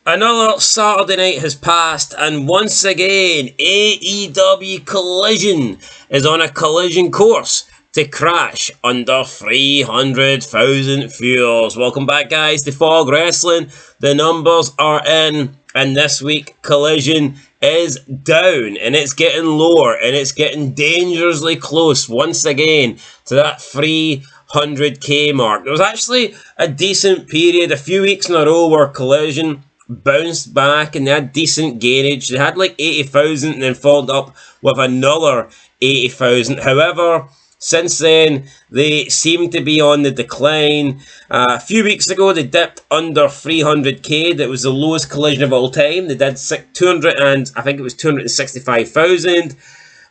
Another Saturday night has passed, and once again, AEW Collision is on a collision course to crash under 300,000 viewers. Welcome back, guys, to Fog Wrestling. The numbers are in, and this week, Collision is down, and it's getting lower, and it's getting dangerously close once again to that 300k mark. There was actually a decent period, a few weeks in a row, where Collision bounced back and they had decent gainage. They had like 80,000 and then followed up with another 80,000. However, since then, they seem to be on the decline. A few weeks ago, they dipped under 300k. That was the lowest Collision of all time. They did 200 and I think it was 265,000.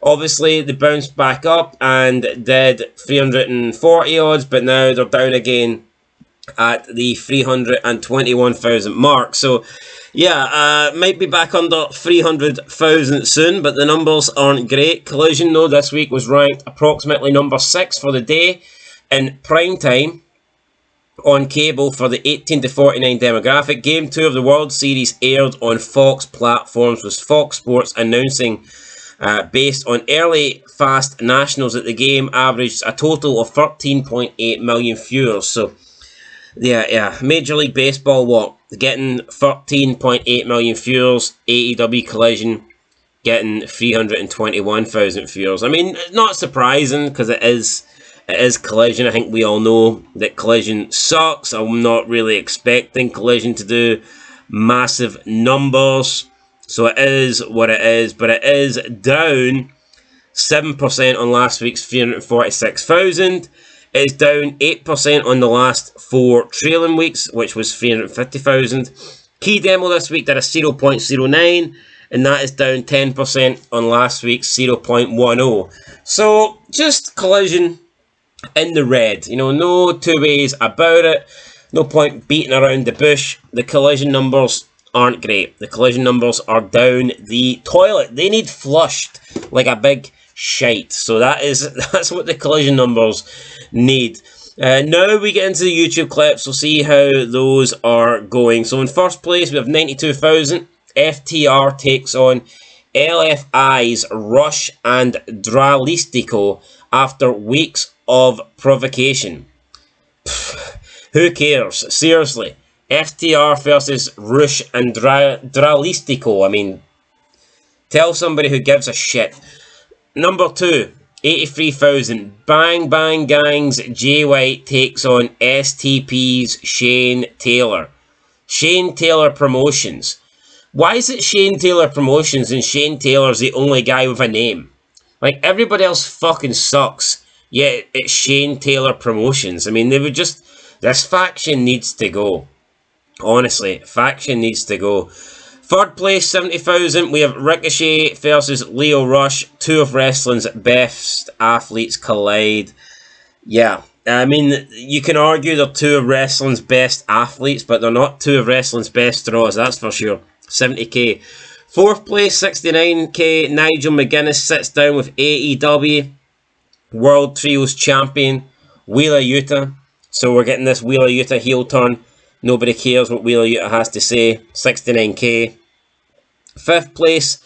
Obviously, they bounced back up and did 340 odds, but now they're down again at the 321,000 mark. So yeah, might be back under 300,000 soon, but the numbers aren't great. Collision, though, this week was ranked approximately number 6 for the day in prime time on cable for the 18 to 49 demographic. Game 2 of the World Series aired on Fox platforms, with Fox Sports announcing based on early fast nationals that the game averaged a total of 13.8 million viewers. So yeah. Major League Baseball, getting 13.8 million viewers. AEW Collision getting 321,000 viewers. I mean, not surprising, because it is Collision. I think we all know that Collision sucks. I'm not really expecting Collision to do massive numbers. So it is what it is, but it is down 7% on last week's 346,000. It's down 8% on the last 4 trailing weeks, which was 350,000. Key demo this week did a 0.09, and that is down 10% on last week's 0.10. So, just Collision in the red. No two ways about it. No point beating around the bush. The Collision numbers aren't great. The Collision numbers are down the toilet. They need flushed like a big shite. So that's what the Collision numbers need. Now we get into the YouTube clips. We'll see how those are going. So in first place we have 92,000. FTR takes on LFI's Rush and Dralistico after weeks of provocation. Who cares? Seriously. FTR versus Rush and Dralistico. I mean, tell somebody who gives a shit. Number 2, 83,000. Bang Bang Gang's Jay White takes on STP's Shane Taylor. Shane Taylor Promotions. Why is it Shane Taylor Promotions and Shane Taylor's the only guy with a name? Like, everybody else fucking sucks, yet it's Shane Taylor Promotions. I mean, this faction needs to go. Honestly, faction needs to go. Third place, 70,000, we have Ricochet versus Lio Rush. 2 of wrestling's best athletes collide. Yeah, I mean, you can argue they're 2 of wrestling's best athletes, but they're not 2 of wrestling's best draws, that's for sure. 70k. Fourth place, 69k, Nigel McGuinness sits down with AEW World Trios Champion Wheeler Yuta. So we're getting this Wheeler Yuta heel turn. Nobody cares what Wheeler Yuta has to say. 69k. Fifth place,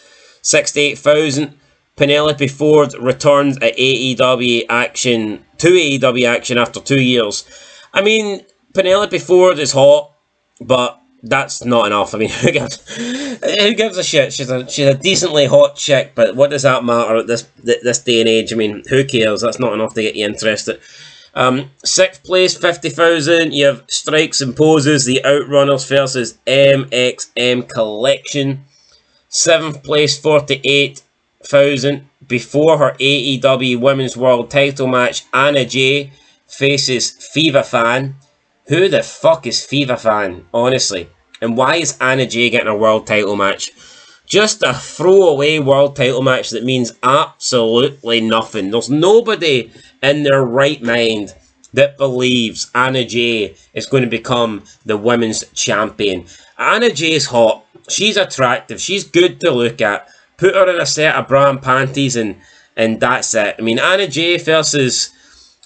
68,000. Penelope Ford returns at AEW action after 2 years. I mean, Penelope Ford is hot, but that's not enough. I mean, who gives a shit? She's a decently hot chick, but what does that matter at this day and age? I mean, who cares? That's not enough to get you interested. Sixth place, 50,000. You have Strikes and Poses, the Outrunners versus MXM Collection. Seventh place, 48,000. Before her AEW Women's World Title match, Anna Jay faces Fever Fan. Who the fuck is Fever Fan, honestly? And why is Anna Jay getting a world title match? Just a throwaway world title match that means absolutely nothing. There's nobody in their right mind that believes Anna Jay is going to become the women's champion. Anna Jay's hot. She's attractive. She's good to look at. Put her in a set of bra and panties and that's it. I mean, Anna Jay versus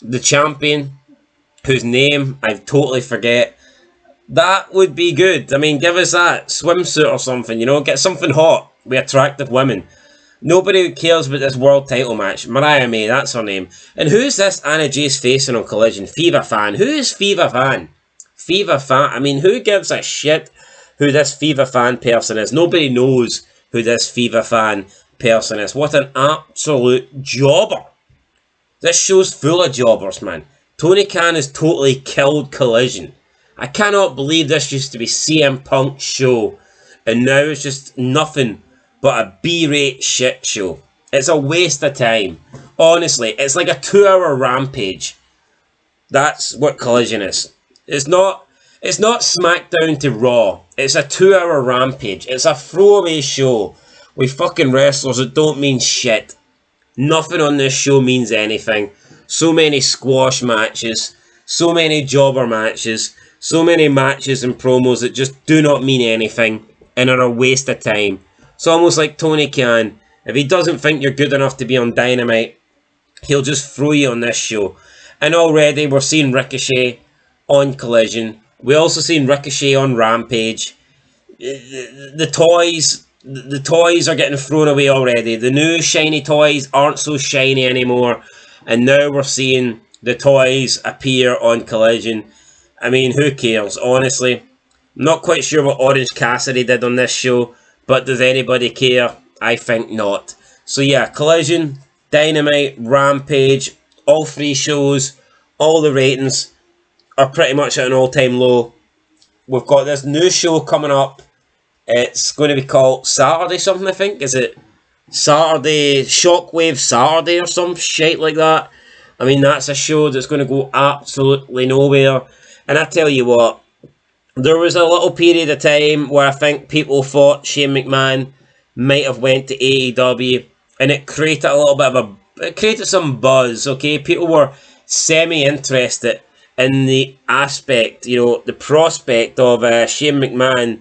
the champion, whose name I totally forget. That would be good. I mean, give us that swimsuit or something, you know, get something hot with attractive women. Nobody cares about this world title match. Mariah May, that's her name. And who's this Anna Jay's facing on Collision? Fever Fan. Who is Fever Fan? Fever Fan. I mean, who gives a shit who this Fever Fan person is? Nobody knows who this Fever Fan person is. What an absolute jobber. This show's full of jobbers, man. Tony Khan has totally killed Collision. I cannot believe this used to be CM Punk's show, and now it's just nothing but a B-rate shit show. It's a waste of time. Honestly, it's like a 2-hour rampage. That's what Collision is. It's not SmackDown to Raw. It's a 2-hour rampage. It's a throwaway show with fucking wrestlers that don't mean shit. Nothing on this show means anything. So many squash matches, so many jobber matches, so many matches and promos that just do not mean anything and are a waste of time. It's almost like Tony Khan. If he doesn't think you're good enough to be on Dynamite, he'll just throw you on this show. And already we're seeing Ricochet on Collision. We also seen Ricochet on Rampage. The toys are getting thrown away already. The new shiny toys aren't so shiny anymore. And now we're seeing the toys appear on Collision. I mean, who cares, honestly? I'm not quite sure what Orange Cassidy did on this show, but does anybody care? I think not. So yeah, Collision, Dynamite, Rampage, all three shows, all the ratings are pretty much at an all-time low. We've got this new show coming up. It's going to be called Saturday something, I think. Is it Saturday, Shockwave Saturday or some shit like that? I mean, that's a show that's going to go absolutely nowhere. And I tell you what, there was a little period of time where I think people thought Shane McMahon might have went to AEW, and it created a little bit of it created some buzz, okay? People were semi-interested in the aspect, you know, the prospect of Shane McMahon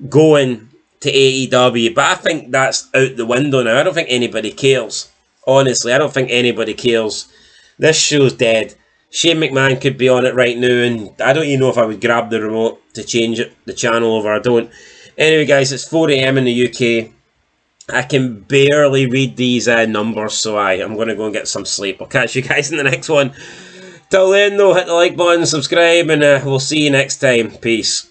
going to AEW, but I think that's out the window now. I don't think anybody cares. Honestly, I don't think anybody cares. This show's dead. Shane McMahon could be on it right now, and I don't even know if I would grab the remote to change the channel over. I don't. Anyway, guys, it's 4 AM in the UK. I can barely read these numbers, so I'm going to go and get some sleep. I'll catch you guys in the next one. Till then, though, hit the like button, subscribe, and we'll see you next time. Peace.